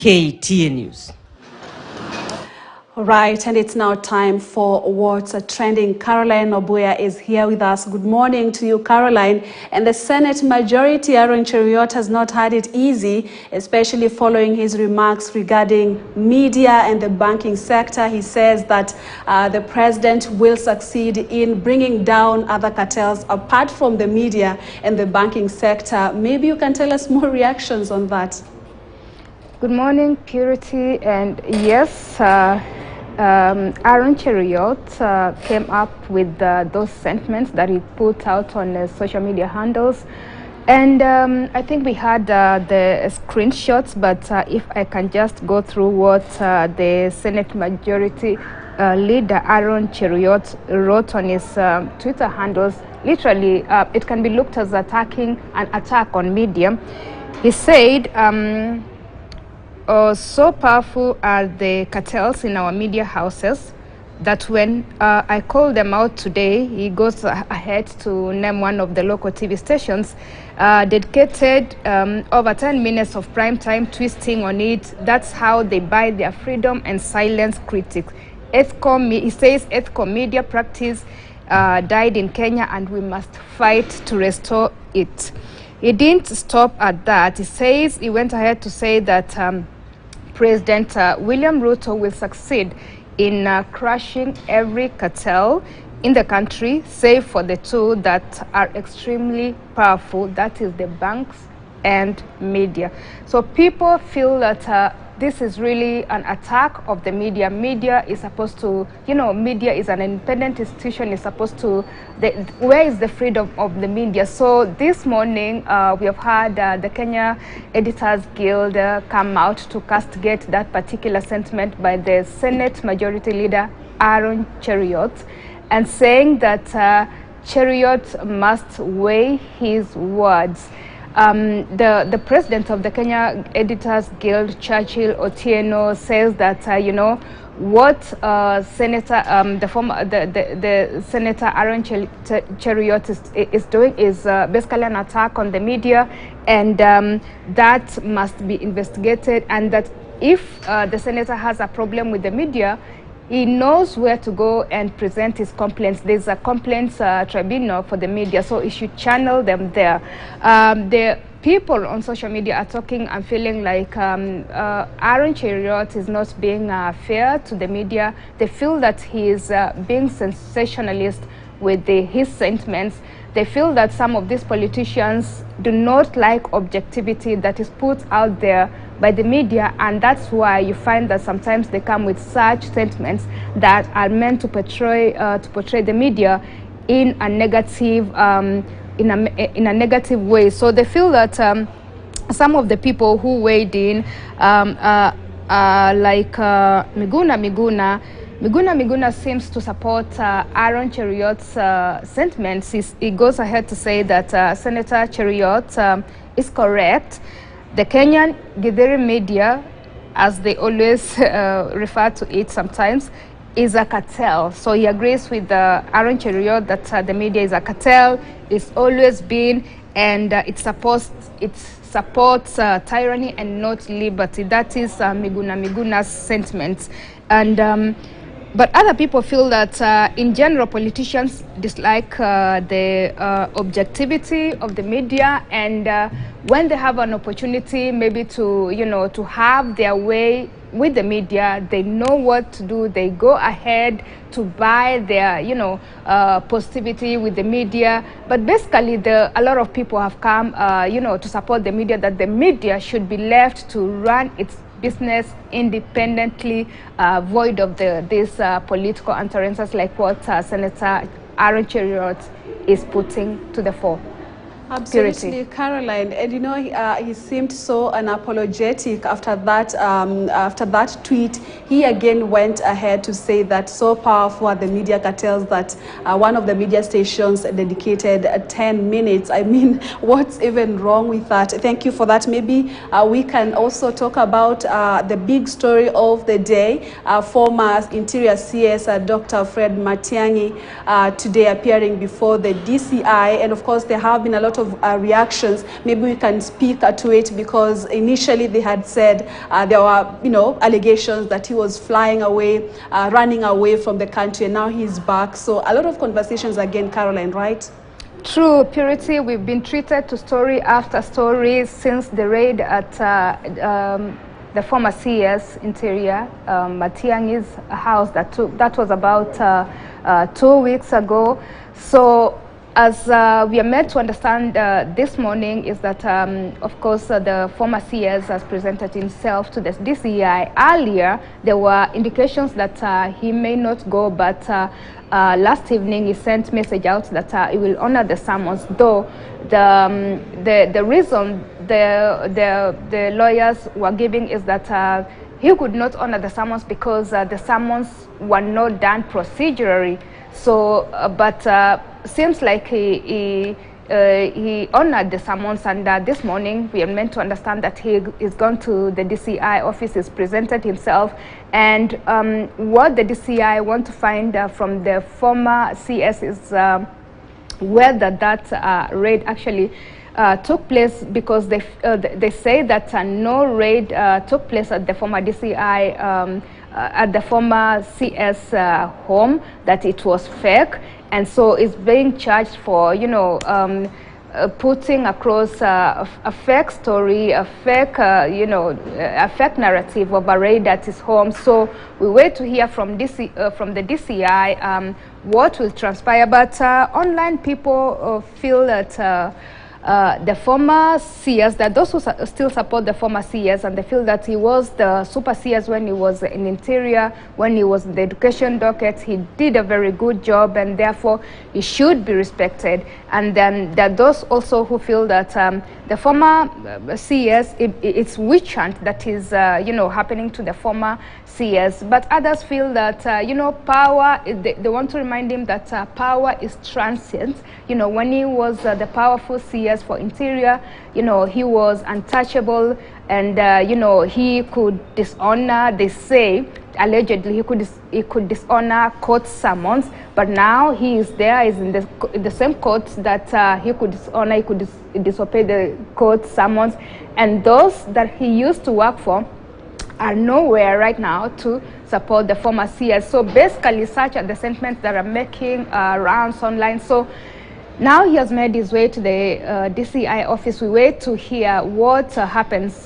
KTN News. Right, and it's now time for what's trending. Caroline Obuya is here with us. Good morning to you, Caroline. And the Senate majority, Aaron Cheruiyot, has not had it easy, especially following his remarks regarding media and the banking sector. He says that the president will succeed in bringing down other cartels apart from the media and the banking sector. Maybe you can tell us more reactions on that. Good morning, Purity. And yes, Aaron Cheruiyot came up with those sentiments that he put out on social media handles. And I think we had the screenshots, but if I can just go through what the Senate Majority Leader Aaron Cheruiyot wrote on his Twitter handles, literally it can be looked as an attack on media. He said, so powerful are the cartels in our media houses that when I call them out today, he goes ahead to name one of the local TV stations, dedicated over 10 minutes of prime time twisting on it. That's how they buy their freedom and silence critics. He says ethical media practice died in Kenya and we must fight to restore it. He didn't stop at that. He went ahead to say that President William Ruto will succeed in crushing every cartel in the country, save for the two that are extremely powerful, that is the banks and media. So people feel that this is really an attack of the media. Media is supposed to, media is an independent institution, is supposed to, where is the freedom of the media? So this morning, we have had the Kenya Editors Guild come out to castigate that particular sentiment by the Senate Majority Leader, Aaron Cheruiyot, and saying that Cheruiyot must weigh his words. The president of the Kenya Editors Guild, Churchill Otieno, says that what Senator the Senator Aaron Cheruiyot is doing is basically an attack on the media, and that must be investigated, and that if the senator has a problem with the media, he knows where to go and present his complaints. There's a complaints tribunal for the media, so he should channel them there. The people on social media are talking and feeling like Aaron Cheruiyot is not being fair to the media. They feel that he is being sensationalist with his sentiments. They feel that some of these politicians do not like objectivity that is put out there by the media, and that's why you find that sometimes they come with such sentiments that are meant to portray the media in a negative in a negative way. So they feel that some of the people who weighed in, like Miguna seems to support Aaron Cheruiyot's sentiments. He goes ahead to say that Senator Cheruiyot is correct. The Kenyan Githeri media, as they always refer to it sometimes, is a cartel. So he agrees with Aaron Cheruiyot that the media is a cartel. It's always been, and it supports tyranny and not liberty. That is Miguna's sentiments. And but other people feel that in general politicians dislike the objectivity of the media, and when they have an opportunity maybe to to have their way with the media, they know what to do. They go ahead to buy their positivity with the media. But basically a lot of people have come to support the media, that the media should be left to run its business independently, void of these political utterances like what Senator Aaron Cheruiyot is putting to the fore. Absolutely, Purity. Caroline. And he seemed so unapologetic after that tweet. He again went ahead to say that so powerful are the media cartels that one of the media stations dedicated 10 minutes. I mean, what's even wrong with that? Thank you for that. Maybe we can also talk about the big story of the day. Former Interior CS Dr. Fred Matiang'i today appearing before the DCI, and of course there have been a lot of of reactions. Maybe we can speak to it, because initially they had said there were, allegations that he was flying away, running away from the country, and now he's back. So a lot of conversations again, Caroline, right? True, Purity. We've been treated to story after story since the raid at the former CS Interior, Matiangi's house that was about 2 weeks ago. So as we are meant to understand this morning is that, of course, the former CS has presented himself to the DCI. Earlier, there were indications that he may not go, but last evening he sent message out that he will honor the summons, though the reason the lawyers were giving is that he could not honor the summons because the summons were not done procedurally. So, but seems like he honored the summons, and this morning we are meant to understand that he is gone to the DCI office, is presented himself, and what the DCI want to find from the former CS is whether that raid actually took place, because they say that no raid took place at the former DCI, at the former CS home, that it was fake, and so it's being charged for, putting across a fake story, a fake, a fake narrative of a raid at his home. So we wait to hear from the DCI what will transpire. But online people feel that the former CS, that those who still support the former CS, and they feel that he was the super CS when he was in Interior, when he was in the education docket. He did a very good job, and therefore he should be respected. And then there are those also who feel that the former CS, it's witch hunt that is happening to the former CS. But others feel that power, they want to remind him that power is transient. When he was the powerful CS for Interior, he was untouchable, and he could dishonor, they say allegedly he could dishonor court summons, but now he is there, is in the same court that he could dishonor, he could disobey the court summons, and those that he used to work for are nowhere right now to support the former CS. So basically, such are the sentiments that are making rounds online. So now he has made his way to the DCI office. We wait to hear what happens,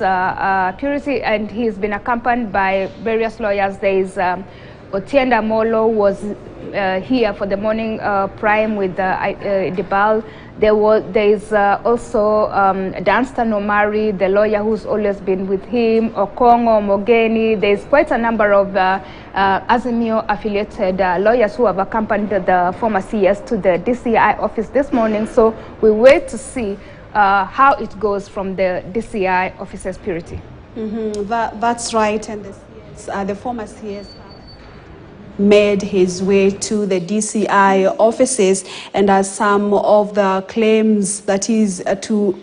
Purity, and he's been accompanied by various lawyers. There is Otienda Molo was here for the morning prime with Dibal. There is also Danstan Omari, the lawyer who's always been with him, Okongo, Mogeni. There's quite a number of Azimio-affiliated lawyers who have accompanied the former CS to the DCI office this morning. So we wait to see how it goes from the DCI officer's Purity. That's right, and the former CS made his way to the DCI offices, and as some of the claims that is to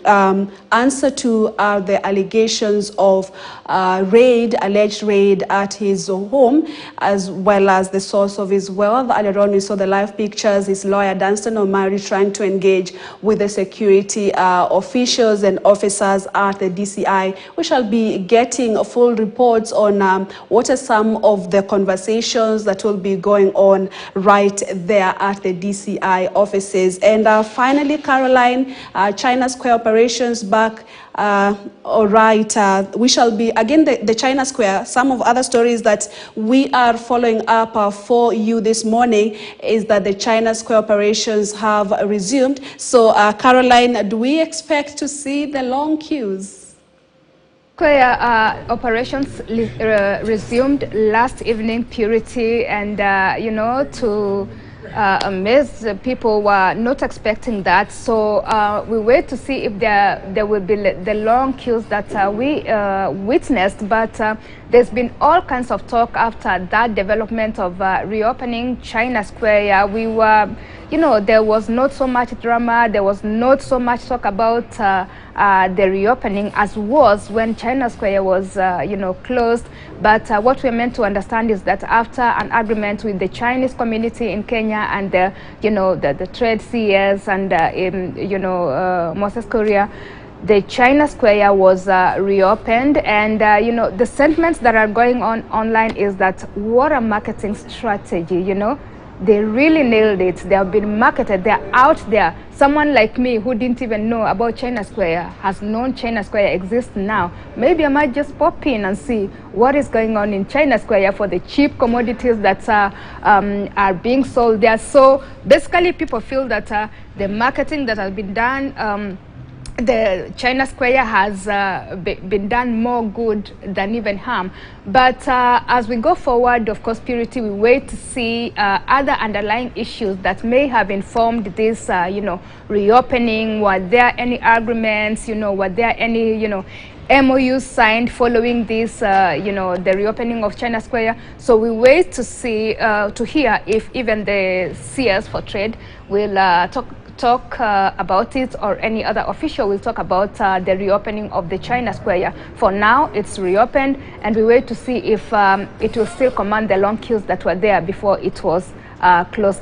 answer to the allegations of alleged raid at his home, as well as the source of his wealth. Earlier on, we saw the live pictures, his lawyer Danstan Omari trying to engage with the security officials and officers at the DCI. We shall be getting full reports on what are some of the conversations that will be going on right there at the DCI offices. And finally, Caroline, China Square operations back. All right, we shall be, again, the China Square. Some of other stories that we are following up for you this morning is that the China Square operations have resumed. So, Caroline, do we expect to see the long queues? Square operations resumed last evening, Purity, and to amaze people were not expecting that. So we wait to see if there will be the long queues that we witnessed. But there's been all kinds of talk after that development of reopening China Square. We were, you know, there was not so much drama, there was not so much talk about the reopening as was when China Square was, you know, closed. But what we're meant to understand is that after an agreement with the Chinese community in Kenya and the, you know, the trade CS and you know, Moses Korea, the China Square was reopened, and you know, the sentiments that are going on online is that what a marketing strategy, you know. They really nailed it. They have been marketed. They're out there. Someone like me who didn't even know about China Square has known China Square exists now. Maybe I might just pop in and see what is going on in China Square for the cheap commodities that are being sold there. So basically, people feel that the marketing that has been done, the China Square has been done more good than even harm. But as we go forward, of course, Purity, we wait to see other underlying issues that may have informed this, you know, reopening. Were there any arguments? You know, were there any, you know, MOUs signed following this, you know, the reopening of China Square? So we wait to see, to hear if even the CS for Trade will talk about it, or any other official will talk about the reopening of the China Square. For now, it's reopened, and we wait to see if it will still command the long queues that were there before it was closed down.